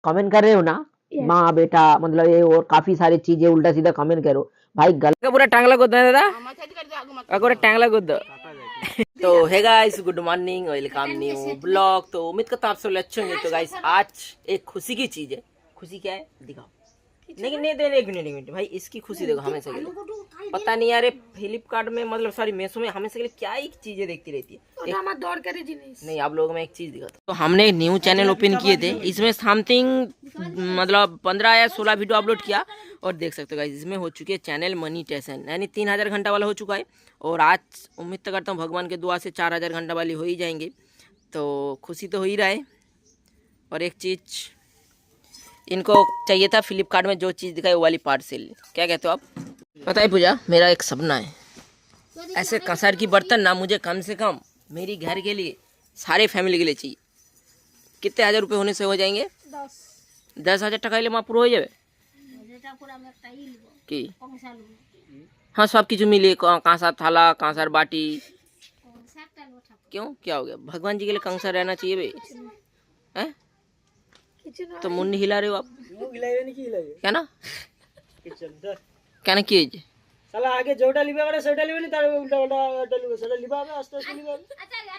Comment कर रहे हो ना माँ बेटा मतलब ये और काफी सारी चीजें उल्टा सीधा कमेंट करो भाई गलत पूरा टांगला गुद्दो है दादा पूरा टांगला गुद्दो तो है guys good morning welcome new blog. तो उम्मीद करता हूँ आप सब अच्छे होंगे। तो गाइस आज एक खुशी की चीज है। खुशी क्या है दिखाओ। नहीं नहीं दे एक मिनट भाई इसकी खुशी देखो। हमेशा के लिए पता नहीं यार फ्लिपकार्ट में मतलब सॉरी मेसो में हमेशा के लिए क्या ही चीजें देखती रहती है। नहीं आप लोगों में एक चीज दिखा तो हमने एक न्यू चैनल ओपन किए थे। इसमें समथिंग मतलब 15 या 16 वीडियो अपलोड किया और देख सकते हो गाइस इसमें हो चुकी है चैनल मनीटाइजेशन यानी 3000 घंटा वाला हो चुका है। और आज उम्मीद तो करता हूँ भगवान के दुआ से 4000 घंटा वाली हो ही जाएंगे। तो खुशी तो हो ही रहा है। और एक चीज़ इनको चाहिए था फ्लिपकार्ट में जो चीज़ दिखाई वो वाली पार्सल। क्या कहते हो आप? पता है पूजा मेरा एक सपना है ऐसे कंसार की बर्तन ना मुझे कम से कम मेरी घर के लिए सारे फैमिली के लिए चाहिए। कितने हजार रुपये होने से हो जाएंगे? 10,000 टका वहाँ पूरा हो जाए कि हाँ सब किचु मिले कांसा थाला कांसार बाटी। क्यों क्या हो गया? भगवान जी के लिए कंसार रहना चाहिए भाई हैं? तो मुन्नी हिला रहे हो आप क्या ना क्या ना किए साला आगे जोटा लिबा करे सेटा लिबा नहीं तारे उल्टा उल्टा लिबा सेटा लिबा में आस्ते आस्ते लिबा।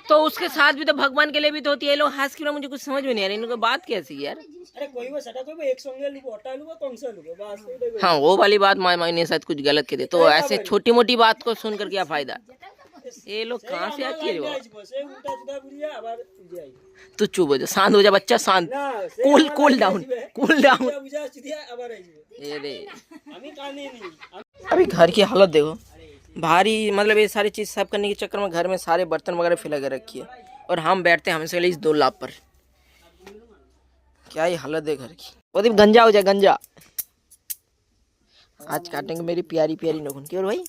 तो उसके साथ भी तो भगवान के लिए भी तो होती है। लोग हंस क्यों? मुझे कुछ समझ में नहीं आ रहा इनको बात कैसी यार। अरे कोई वो सेटा कोई एक संगे लिबा हटा लिबा कौन सा लिबा बस। हाँ वो वाली बात मैंने शायद कुछ गलत की थी। तो ऐसे छोटी मोटी बात को सुनकर क्या फायदा? ये लोग कहाँ से आती है? तू चुप हो जा शांत हो जा बच्चा शांत cool cool down cool down. अभी घर की हालत देखो भारी मतलब ये सारी चीज साफ करने के चक्कर में घर में सारे बर्तन वगैरह फैला कर रखी है। और हम बैठते हैं हमेशा इस 2 लाभ पर। क्या ही हालत है घर की। वो दिन गंजा हो जाए गंजा। आज काटेंगे मेरी प्यारी प्यारी नखुन की। और भाई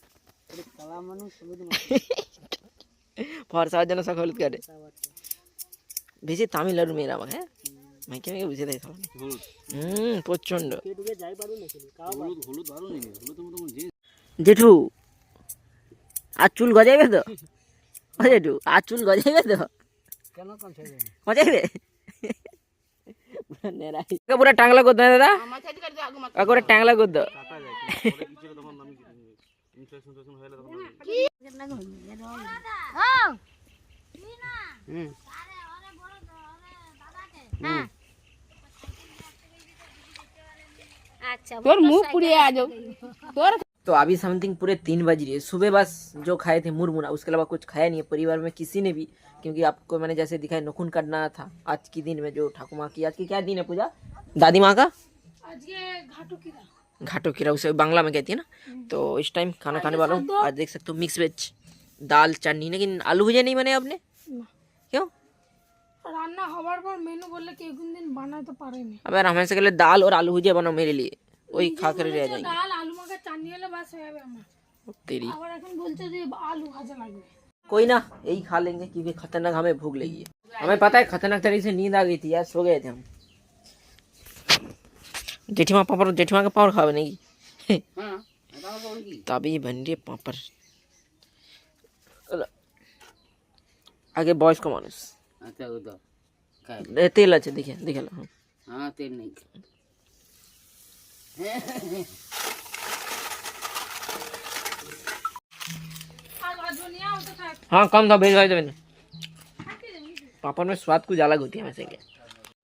फरसा जन सकल करे বেশি তামিলনাড়ু মেয়েরা আমাকে হ্যাঁ মাইকে মাইকে বুঝে দেয় প্রচন্ড জেঠু আর চুল গজাইবে তো? ও জেঠু আর চুল গজাইবে তো? গজাইবে পুরা টাংলা করতে দাদা পুরা টাংলা করতে तोर मुंह पुड़िया आ जाओ तोर। तो अभी समथिंग पूरे 3 बज रही है। सुबह बस जो खाए थे मुरमुरा उसके अलावा कुछ खाया नहीं है परिवार में किसी ने भी। क्योंकि आपको मैंने जैसे दिखाया नखून काटना था आज के दिन में जो ठाकुर माँ की। आज की क्या दिन है पूजा? दादी माँ का आज ये घाटो कीरा उसे बांग्ला में कहती है ना। तो इस टाइम खाना खाने वाला हूँ। आज देख सकते हो मिक्स वेज दाल चटनी। लेकिन आलू भुजिया नहीं बने आपने? क्यों? रान्ना हवार पर मेनू बोले कि एक दिन बना तो पारे नहीं। अब यार हमेशा के लिए दाल और आलू भुजिया बनाओ मेरे लिए वही खा कर रह जाएंगे। दाल आलू मगा चाटनी वाला बस है আমার तेरी আবার এখন বলছে যে आलू भाजा লাগবে। कोई ना यही खा लेंगे क्योंकि खतरनाक हमें भूख लगी है। हमें पता है खतरनाक तरीके से नींद आ गई थी यार सो गए थे हम। जेठीमा पापड़ जेठीमा का पापड़ खावे नहीं तभी बन रही पापड़। आगे बॉयज को मानुस तेल अच्छे देखिए देखिए हाँ तेल नहीं हाँ कम था भेज भाई तो मैंने पापड़ में स्वाद कुछ अलग होती है वैसे क्या।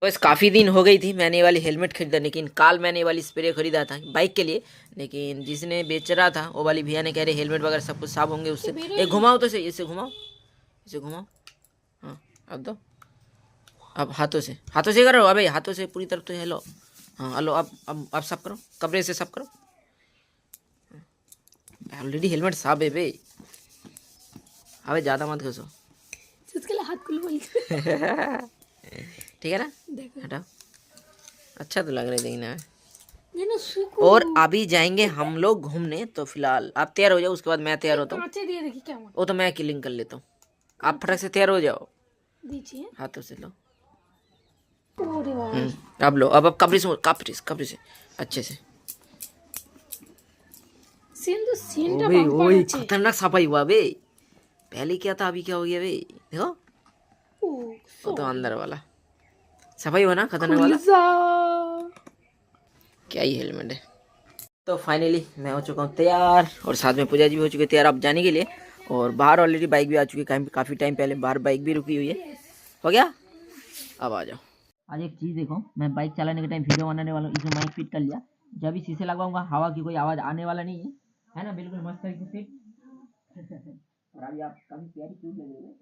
बस काफ़ी दिन हो गई थी मैंने ये वाली हेलमेट खरीदा। लेकिन कल मैंने ये वाली स्प्रे खरीदा था बाइक के लिए। लेकिन जिसने बेच रहा था वो वाली भैया ने कह रहे हेलमेट वगैरह सब कुछ साफ होंगे उससे। एक घुमाओ तो सही इसे घुमाओ इसे घुमाओ। हाँ अब दो अब हाथों से करो। अबे हाथों से पूरी तरफ तो हेलो हाँ हेलो अब साफ करो कपड़े से साफ करो। ऑलरेडी हेलमेट साफ है बे। अबे ज़्यादा मत घसो उसके लिए हाथ खुल बोल ठीक है ना हटाओ। अच्छा तो लग रहा है देखना। और अभी जाएंगे हम लोग घूमने। तो फिलहाल आप तैयार हो जाओ उसके बाद मैं तैयार होता हूँ। वो तो मैं किलिंग कर लेता हूँ आप फटक से तैयार हो जाओ। हाथों से लो अब लो अब कपड़े से अच्छे से। खतरनाक सफाई हुआ बे। पहले क्या था अभी क्या हो गया बे? देखो वो तो अंदर वाला सफाई हो ना खतरनाक वाला, क्या ही हेलमेट है। तो फाइनली मैं हो चुका हूँ तैयार और साथ में पूजा जी भी हो चुके तैयार अब जाने के लिए। और बाहर ऑलरेडी बाइक भी आ चुकी है, काफ़ी टाइम पहले बाहर बाइक भी रुकी हुई है। हो गया, अब आ जाओ। आज एक चीज़ देखो, मैं बाइक चलाने के टाइम वीडियो बनाने वाला हूँ, इसमें माइक फिट कर लिया। जब भी शीशे लगाऊंगा हवा की कोई आवाज़ आने वाला नहीं है ना, बिल्कुल मस्त तरीके से फिट। और अभी आप काफ़ी प्यारी क्यूट लग रही है।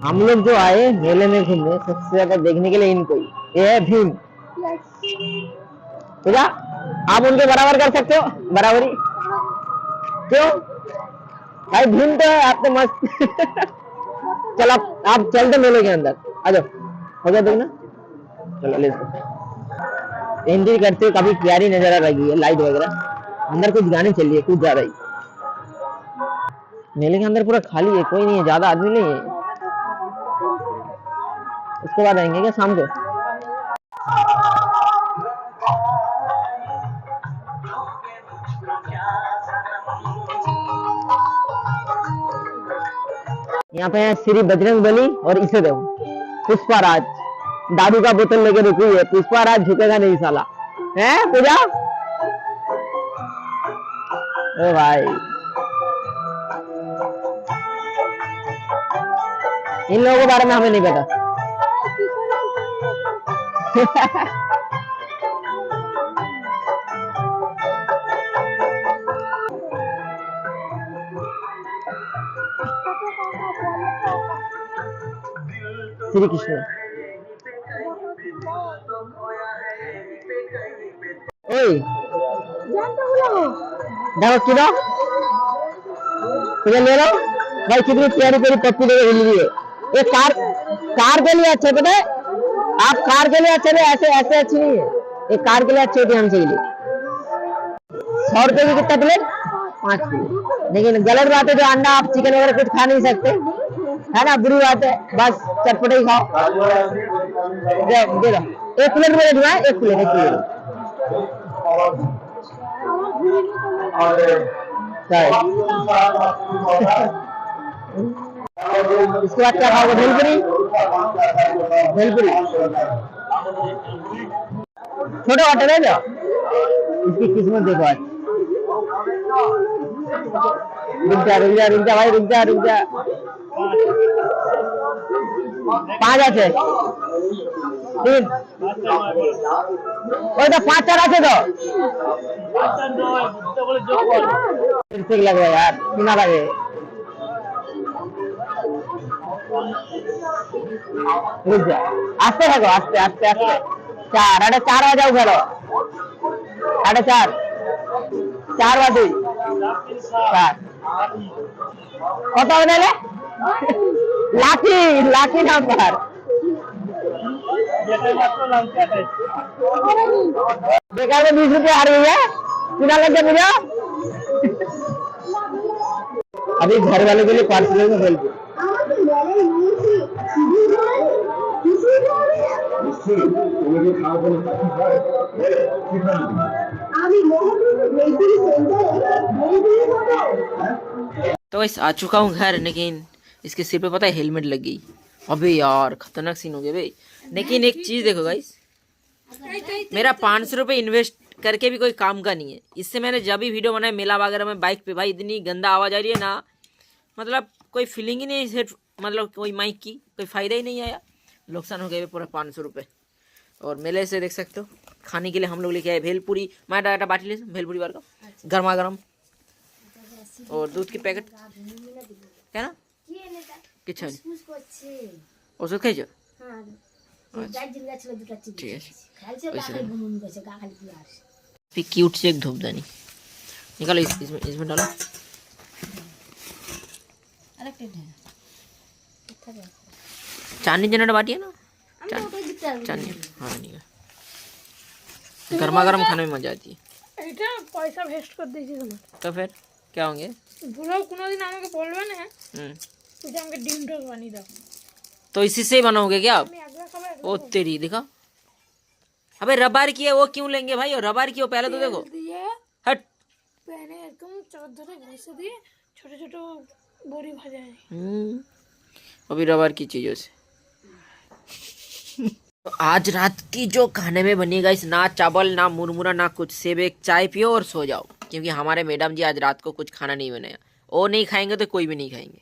हम लोग जो आए मेले में घूमने सबसे ज्यादा देखने के लिए इनको ही, ये है भीम। पूजा, आप उनके बराबर कर सकते हो, बराबरी क्यों भाई, भीम तो है, आप तो मस्त। चलो आप चलते मेले के अंदर आ जाओ, हो गया देखना, चलो ले एंट्री करते काफी प्यारी नजारा लगी है, लाइट वगैरह। अंदर कुछ गाने चलिए कुछ ज्यादा ही, मेले के अंदर पूरा खाली है, कोई नहीं है, ज्यादा आदमी नहीं है। उसके बाद आएंगे क्या शाम को? यहाँ पे है श्री बजरंग बली और इसे देखो पुष्पा राज, दारू का बोतल लेके रुकी है। पुष्पा राज झुकेगा नहीं साला, है पूजा? ओ भाई, इन लोगों के बारे में हमें नहीं पता। श्री कृष्ण, ओए देखो किधर तुझे ले लो भाई, कितनी प्यारी प्यारी पप्पी लेके हिल रही है। ये कार के लिए अच्छे, पता है आप, कार के लिए अच्छे थे, ऐसे ऐसे अच्छी नहीं है। एक कार के लिए अच्छी होती है हमसे के लिए। 100 रुपए की कितना प्लेट? 5 प्लेट। लेकिन गलत बात है, जो अंडा आप चिकन वगैरह कुछ खा नहीं सकते, है ना, बुरी बात है। बस चटपटे ही खाओ। दे दो, 1 प्लेट में दूंगा, 1 प्लेट 1 प्लेट। इसके बाद क्या खाओगे? भेलपुरी, भेलपुरी छोटे होटल है जो, इसकी किस्मत देखो आज। रुक जा रुक जा रुक जा भाई, रुक जा रुक जा। 5 আছে 3 ওই তো 5 4 আছে তো, ঠিক লাগবে यार, কিনা লাগে। रुक जा, आस्ते থাকো, आस्ते आस्ते आस्ते। 4 4 आ जाओ घरो, 4:30 4 বাজে 4 কত হবে রে? লাকি লাকি নাম্বার, बेकार में 20 रुपये हार गई है, कितना लग गया मुझे? अभी घर वालों के लिए पार्सल में भेज दो। तो वैसे आ चुका हूँ घर, लेकिन इसके सिर पे पता है हेलमेट लग गई। अबे यार खतरनाक सीन हो गया भाई। लेकिन एक चीज देखो गाइस, मेरा 500 रुपये इन्वेस्ट करके भी कोई काम का नहीं है। इससे मैंने जब भी वीडियो बनाया मेला वगैरह में बाइक पे, भाई इतनी गंदा आवाज़ आ रही है ना, मतलब कोई फीलिंग ही नहीं है, मतलब कोई माइक की कोई फ़ायदा ही नहीं आया। नुकसान हो गया पूरा 500 रुपये। और मेले से देख सकते हो खाने के लिए हम लोग लेके आए भेलपुरी, मैं डाटा बाटी ले भेलपुरी बार का गर्मा गर्म, और दूध के पैकेट क्या ना किच्छा ওষুধ খাইছো? ঠিক আছে। फिर क्यूट से एक धूपदानी निकालो, इसमें डालो। चांदनी जनरेटर बाटी है ना, चांदनी, हाँ नहीं है। गर्मा गर्म खाने में मजा आती है। এটা পয়সা ভেস্ট করে দিয়েছি তোমার। तो फिर क्या होंगे? ভুলেও কোনোদিন আমাকে বলবে না हम्म, তুমি আমাকে ডিম টোস্ট বানিয়ে দাও। तो इसी से ही बनाओगे क्या आप? আমি একলা খাবো একলা ओ तेरी दिखा, अबे रबार की है वो क्यों लेंगे भाई? और रबार की हो पहले तो देखो। দিয়ে हट। প্যানে একদম চারধারে ঘষে দিয়ে ছোট ছোট বড়ি ভাজা যায়। अभी रबार की चीजों से। तो आज रात की जो खाने में बनेगा इस ना चावल ना मुरमुरा ना कुछ, सिर्फ एक चाय पियो और सो जाओ, क्योंकि हमारे मैडम जी आज रात को कुछ खाना नहीं बनाया। वो नहीं खाएंगे तो कोई भी नहीं खाएंगे।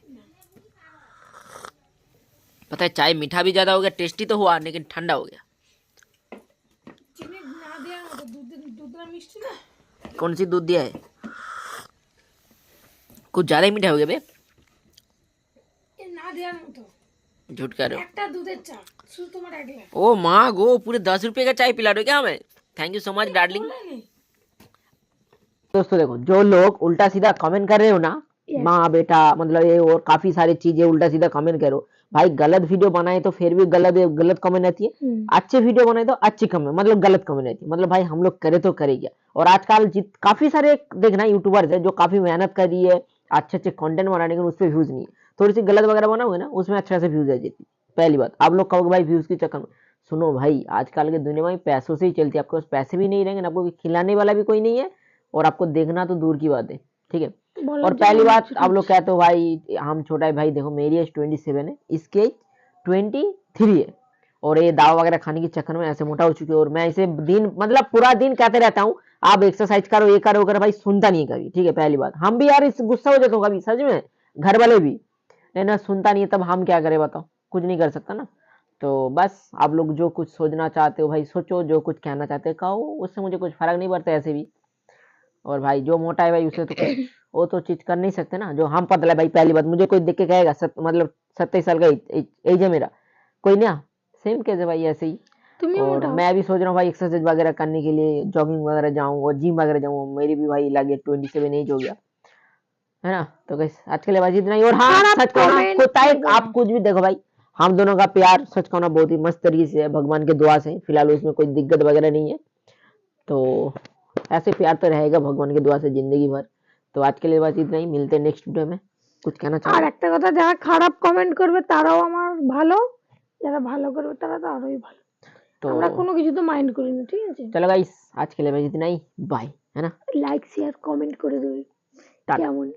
पता है चाय मीठा भी ज्यादा हो गया, टेस्टी तो हुआ लेकिन ठंडा हो गया। চিনি না দেওয়ার মতো দুধটা মিষ্টি না कौन सी दूध दिया है? कुछ ज्यादा ही मीठा हो गया बे। এ না দেওয়ার মতো झूठ कर रहे একটা দুধের চা শুধু তোমার একলা हो। ओ माँ गो, पूरे 10 रुपए का चाय पिला रहे हो क्या हमें? Thank you so much darling. दोस्तों देखो, जो लोग उल्टा सीधा कमेंट कर रहे हो ना, माँ बेटा मतलब ये और काफी सारी चीजें उल्टा सीधा कमेंट करो भाई। गलत वीडियो बनाए तो फिर भी गलत गलत कमेंट आती है, अच्छे वीडियो बनाए तो अच्छी कमेंट मतलब गलत कमेंट आती है। मतलब भाई हम लोग करे तो करे क्या। और आजकल काफी सारे देखना यूट्यूबर्स है जो काफी मेहनत कर रही है अच्छे अच्छे कंटेंट बनाने के, उस पर व्यूज नहीं है। थोड़ी सी गलत वगैरह बनाओगे ना उसमें अच्छा से व्यूज आ जाती। पहली बात आप लोग कहोगे भाई व्यूज के चक्कर में, सुनो भाई आजकल के दुनिया में पैसों से ही चलती है। आपके पास पैसे भी नहीं रहेंगे ना, आपको खिलाने वाला भी कोई नहीं है, और आपको देखना तो दूर की बात है, ठीक है। और पहली बात आप लोग कहते हो भाई हम छोटा है, भाई देखो मेरी एज 27 है, इसकी एज 23 है, और ये दावा वगैरह खाने के चक्कर में ऐसे मोटा हो चुके हो। और मैं इसे दिन मतलब पूरा दिन कहते रहता हूँ आप एक्सरसाइज करो ये करो करो, भाई सुनता नहीं कभी, ठीक है। पहली बात हम भी यार इस गुस्सा हो जाता हूँ कभी सच में, घर वाले भी, लेकिन सुनता नहीं है, तब हम क्या करें बताओ, कुछ नहीं कर सकता ना। तो बस आप लोग जो कुछ सोचना चाहते हो भाई सोचो, जो कुछ कहना चाहते हो कहो, उससे मुझे कुछ फर्क नहीं पड़ता ऐसे भी। और भाई जो मोटा है भाई उसे तो वो तो चीज कर नहीं सकते ना, जो हम पतला है भाई। पहली बात मुझे कोई देख के कहेगा मतलब 27 साल का एज है मेरा, कोई ना सेम कैसे भाई ऐसे ही। और मैं भी सोच रहा हूँ भाई एक्सरसाइज वगैरह करने के लिए जॉगिंग वगैरह जाऊँ और जिम वगैरह जाऊँ। मेरी भी भाई लगे 27 एज हो गया है ना। तो गाइस आज के लिए बस इतना ही। और हाँ सच कहना आप कुछ भी देखो भाई, हम दोनों का प्यार सच कहना बहुत ही मस्त तरीके से है, भगवान के दुआ से। फिलहाल उसमें कोई दिक्कत वगैरह नहीं है, तो ऐसे प्यार तो रहेगा भगवान के दुआ से जिंदगी भर। तो आज के लिए बस इतना ही, मिलते हैं नेक्स्ट वीडियो में। कुछ कहना चाहो? আর একটা কথা, যারা খারাপ কমেন্ট করবে তারাও আমার ভালো, যারা ভালো করবে তারা তো আরোই ভালো। तो আমরা কোনো কিছু তো মাইন্ড করি না, ঠিক আছে। चलो गाइस आज के लिए बस इतना ही, बाय, है ना। লাইক শেয়ার কমেন্ট করে দেবে टाटा। কেমন